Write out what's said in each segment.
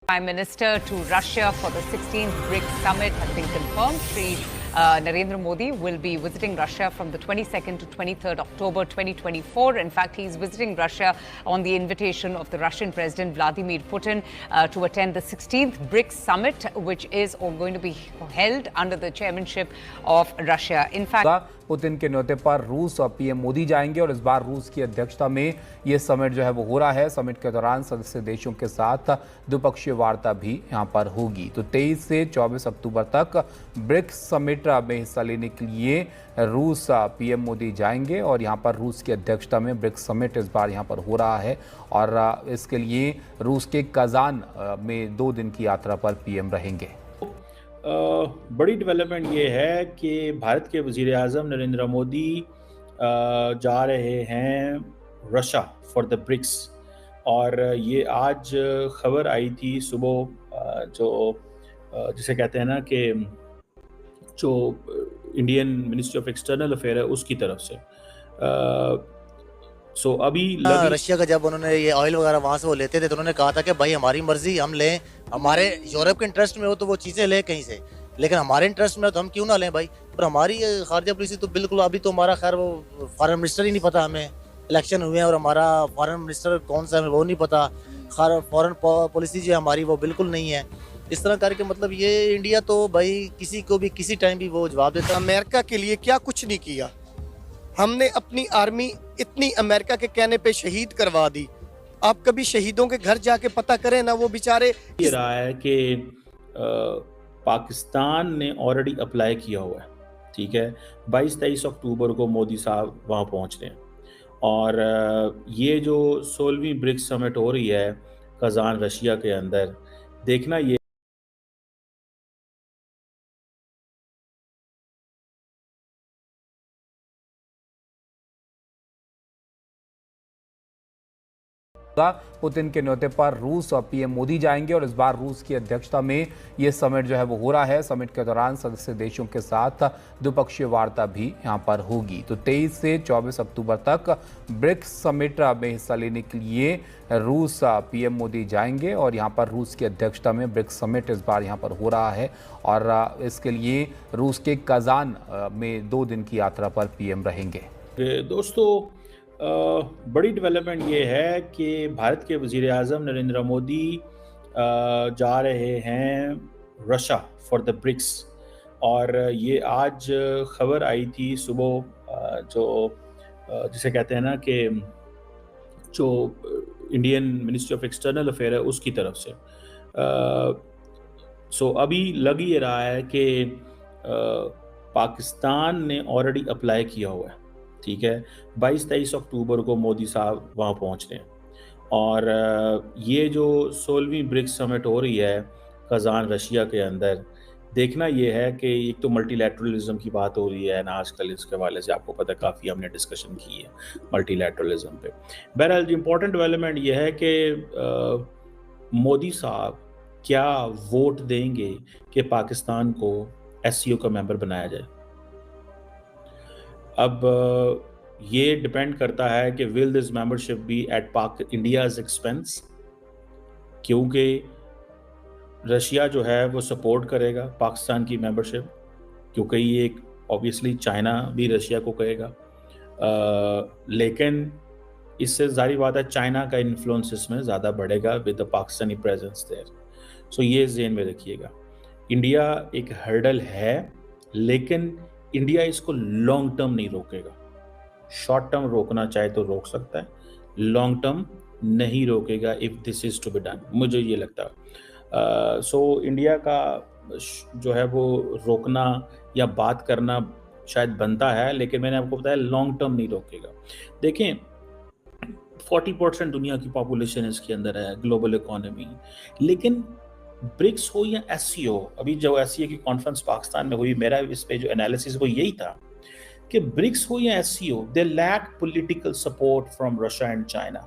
Prime Minister to Russia for the 16th BRICS summit has been confirmed. Shri Narendra Modi will be visiting Russia from the 22nd to 23rd October 2024. In fact, he's visiting Russia on the invitation of the Russian President Vladimir Putin to attend the 16th BRICS summit, which is going to be held under the chairmanship of Russia. In fact, Putin के न्योते पर रूस और PM Modi जाएंगे और इस बार रूस की अध्यक्षता में ये समिट जो है वो हो रहा है। समिट के दौरान सदस्य देशों के साथ द्विपक्षीय वार्ता भी यहां पर होगी। तो 23 से 24 अक्टूबर तक ब्रिक्स समिट में हिस्सा लेने के लिए रूस पीएम मोदी जाएंगे और यहां पर रूस की अध्यक्षता में ब्रिक्स समिट इस बार यहां पर हो रहा है और इसके लिए रूस के कजान में 2 दिन की यात्रा पर पीएम रहेंगे। बड़ी डेवलपमेंट ये है कि भारत के वज़ीर-ए-आज़म नरेंद्र मोदी जा रहे हैं रशिया फॉर द ब्रिक्स और ये आज खबर आई थी सुबह जो जिसे कहते हैं ना कि जो Indian ministry of external affair है उसकी तरफ से सो अभी रशिया का जब उन्होंने ये ऑयल वगैरह वहाँ से वो लेते थे तो उन्होंने कहा था कि भाई हमारी मर्जी हम लें, हमारे यूरोप के इंटरेस्ट में हो तो वो चीज़ें लें कहीं से, लेकिन हमारे इंटरेस्ट में हो तो हम क्यों ना लें भाई। पर हमारी खारजा पॉलिसी तो बिल्कुल अभी तो हमारा खैर वो फॉरेन मिनिस्टर ही नहीं पता, हमें इलेक्शन हुए हैं और हमारा फॉरेन मिनिस्टर कौन सा है वो नहीं पता, फॉरेन पॉलिसी जो है हमारी वो बिल्कुल नहीं है। इस तरह करके मतलब ये इंडिया तो भाई किसी को भी किसी टाइम भी वो जवाब देता है। अमेरिका के लिए क्या कुछ नहीं किया, हमने अपनी आर्मी इतनी अमेरिका के कहने पे शहीद करवा दी। आप कभी शहीदों के घर जाके पता करें ना, वो बेचारे। ये रहा है कि पाकिस्तान ने ऑलरेडी अप्लाई किया हुआ है, ठीक है। 22-23 अक्टूबर को मोदी साहब वहाँ पहुँच रहे हैं और ये जो 16वीं ब्रिक्स समिट हो रही है कजान रशिया के अंदर, देखना ये पुतिन के न्योते पर रूस और पीएम मोदी जाएंगे और इस बार रूस की अध्यक्षता में ये समिट जो है वो हो रहा है। समिट के दौरान सदस्य देशों के साथ द्विपक्षीय वार्ता भी यहां पर होगी। तो 23 से 24 अक्टूबर तक ब्रिक्स समिट में हिस्सा लेने के लिए रूस पीएम मोदी जाएंगे और यहां पर रूस की अध्यक्षता में ब्रिक्स समिट इस बार यहां पर हो रहा है और इसके लिए रूस के कजान में 2 दिन की यात्रा पर पीएम रहेंगे। दोस्तों बड़ी डेवलपमेंट ये है कि भारत के वज़ीर-ए-आज़म नरेंद्र मोदी जा रहे हैं रशिया फॉर द ब्रिक्स और ये आज खबर आई थी सुबह जो जिसे कहते हैं ना कि जो Indian ministry of external affair है उसकी तरफ से सो अभी लग ये रहा है कि पाकिस्तान ने ऑलरेडी अप्लाई किया हुआ है, ठीक है। 22-23 अक्टूबर को मोदी साहब वहाँ पहुँच रहे हैं और ये जो 16वीं ब्रिक्स समिट हो रही है कजान रशिया के अंदर, देखना ये है कि एक तो मल्टीलैटरलिज्म की बात हो रही है ना आजकल, इसके हवाले से आपको पता है काफ़ी हमने डिस्कशन की है मल्टीलैटरलिज्म पे। बहरहाल इम्पॉर्टेंट डेवलपमेंट ये है कि मोदी साहब क्या वोट देंगे कि पाकिस्तान को एससीओ का मेंबर बनाया जाए। अब ये डिपेंड करता है कि will this membership be at Pak India's expense, क्योंकि रशिया जो है वो सपोर्ट करेगा पाकिस्तान की मेंबरशिप, क्योंकि ये एक ऑब्वियसली चाइना भी रशिया को कहेगा लेकिन इससे जारी बात है चाइना का इन्फ्लुएंस इसमें ज़्यादा बढ़ेगा with the Pakistani presence there. So ये ज़हन में रखिएगा, इंडिया एक हर्डल है लेकिन इंडिया इसको लॉन्ग टर्म नहीं रोकेगा। शॉर्ट टर्म रोकना चाहे तो रोक सकता है, लॉन्ग टर्म नहीं रोकेगा if this is to be done, मुझे ये लगता है। सो इंडिया का जो है वो रोकना या बात करना शायद बनता है, लेकिन मैंने आपको बताया लॉन्ग टर्म नहीं रोकेगा। देखें 40% दुनिया की पॉपुलेशन इसके अंदर है, ग्लोबल इकोनॉमी, लेकिन ब्रिक्स हो या एससीओ, अभी जो एससीओ की कॉन्फ्रेंस पाकिस्तान में हुई, मेरा इस पे जो एनालिसिस वो यही था कि ब्रिक्स हो या SCO, they lack political support from Russia and China.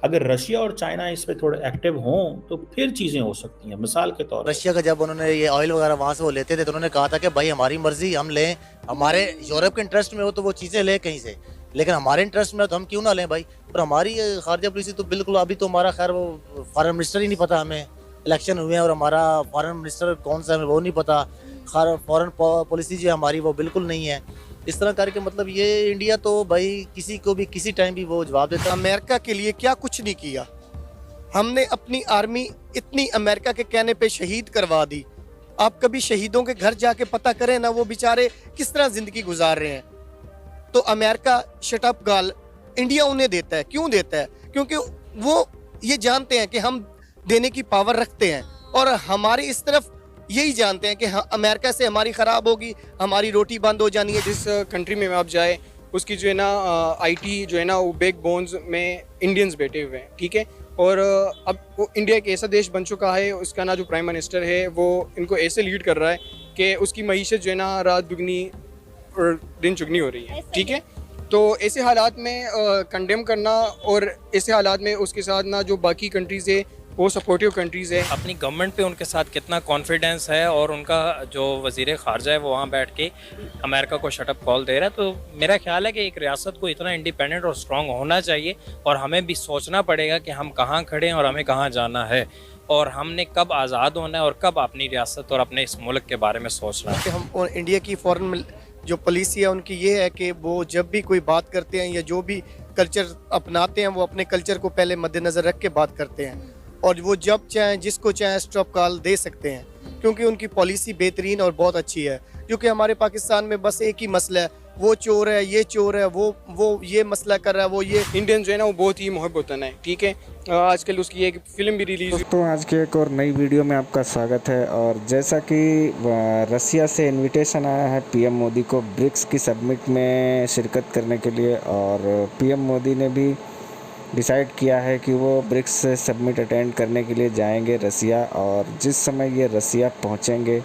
अगर रशिया और चाइना इस पे थोड़े एक्टिव हों तो फिर चीजें हो सकती हैं। मिसाल के तौर पर रशिया का जब उन्होंने ये ऑयल वगैरह वहाँ से वो लेते थे तो उन्होंने कहा था कि भाई हमारी मर्जी हम लें, हमारे यूरोप के इंटरेस्ट में हो तो वो चीज़ें लें कहीं से, लेकिन हमारे इंटरेस्ट में हो तो हम क्यों ना लें भाई। पर हमारी खारजा पॉलिसी तो बिल्कुल अभी तो हमारा खैर वो फॉरेन मिनिस्टर ही नहीं पता, हमें इलेक्शन हुए हैं और हमारा फॉरेन मिनिस्टर कौन सा है वो नहीं पता, फॉरेन पॉलिसी जो है हमारी वो बिल्कुल नहीं है। इस तरह करके मतलब ये इंडिया तो भाई किसी को भी किसी टाइम भी वो जवाब देता है। अमेरिका के लिए क्या कुछ नहीं किया। हमने अपनी आर्मी इतनी अमेरिका के कहने पे शहीद करवा दी। आप कभी शहीदों के घर जाके पता करें ना वो बेचारे किस तरह जिंदगी गुजार रहे हैं। तो अमेरिका शट अप गाल इंडिया उन्हें देता है। क्यों देता है? क्योंकि वो ये जानते हैं कि हम देने की पावर रखते हैं और हमारी इस तरफ यही जानते हैं कि अमेरिका से हमारी ख़राब होगी, हमारी रोटी बंद हो जानी है। जिस कंट्री में आप जाए उसकी जो है ना आईटी जो है ना वो बैक बोन्स में इंडियंस बैठे हुए हैं, ठीक है। और अब वो इंडिया एक ऐसा देश बन चुका है, उसका ना जो प्राइम मिनिस्टर है वो इनको ऐसे लीड कर रहा है कि उसकी मईशत जो है ना रात दुगनी और दिन चुगनी हो रही है, ठीक है। तो ऐसे हालात में कंडेम करना और ऐसे हालात में उसके साथ ना जो बाकी कंट्रीज़ है वो सपोर्टिव कंट्रीज़ है। अपनी गवर्नमेंट पे उनके साथ कितना कॉन्फिडेंस है और उनका जो वज़ीर ख़ारजा है वो वहाँ बैठ के अमेरिका को शटअप कॉल दे रहा है। तो मेरा ख्याल है कि एक रियासत को इतना इंडिपेंडेंट और स्ट्रॉन्ग होना चाहिए और हमें भी सोचना पड़ेगा कि हम कहाँ खड़े हैं और हमें कहाँ जाना है और हमने कब आज़ाद होना है और कब अपनी रियासत और अपने इस मुल्क के बारे में सोचना है। कि हम इंडिया की फॉरेन जो पॉलिसी है उनकी ये है कि वो जब भी कोई बात करते हैं या जो भी कल्चर अपनाते हैं वो अपने कल्चर को पहले मद्देनज़र रख के बात करते हैं और वो जब चाहें जिसको चाहें स्टॉप कॉल दे सकते हैं क्योंकि उनकी पॉलिसी बेहतरीन और बहुत अच्छी है। क्योंकि हमारे पाकिस्तान में बस एक ही मसला है, वो चोर है, ये चोर है, वो ये मसला कर रहा है, वो ये। इंडियन जो है ना वो बहुत ही मोहब्बतन है, ठीक है। आजकल उसकी एक फिल्म भी रिलीज। दोस्तों आज के एक और नई वीडियो में आपका स्वागत है। और जैसा कि रसिया से इनविटेशन आया है पीएम मोदी को ब्रिक्स की समिट में शिरकत करने के लिए और पीएम मोदी ने भी डिसाइड किया है कि वो ब्रिक्स समिट अटेंड करने के लिए जाएंगे रसिया। और जिस समय ये रसिया पहुंचेंगे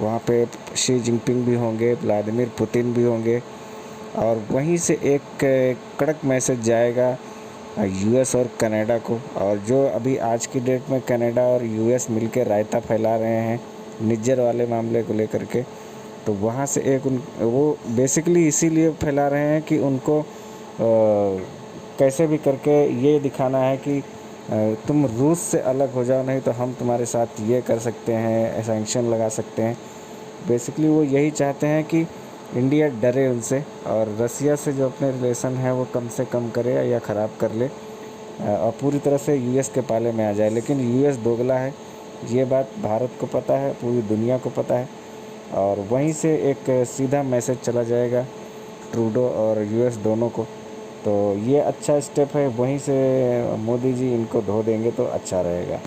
वहाँ पे शी जिनपिंग भी होंगे, व्लादिमीर पुतिन भी होंगे और वहीं से एक कड़क मैसेज जाएगा यूएस और कनाडा को। और जो अभी आज की डेट में कनाडा और यूएस मिलकर रायता फैला रहे हैं निज्जर वाले मामले को लेकर के, तो वहाँ से एक वो बेसिकली इसीलिए फैला रहे हैं कि उनको कैसे भी करके ये दिखाना है कि तुम रूस से अलग हो जाओ, नहीं तो हम तुम्हारे साथ ये कर सकते हैं, सैंक्शन लगा सकते हैं। बेसिकली वो यही चाहते हैं कि इंडिया डरे उनसे और रसिया से जो अपने रिलेशन है वो कम से कम करे या ख़राब कर ले और पूरी तरह से यूएस के पाले में आ जाए। लेकिन यूएस दोगला है, ये बात भारत को पता है, पूरी दुनिया को पता है और वहीं से एक सीधा मैसेज चला जाएगा ट्रूडो और यूएस दोनों को। तो ये अच्छा स्टेप है, वहीं से मोदी जी इनको धो देंगे तो अच्छा रहेगा।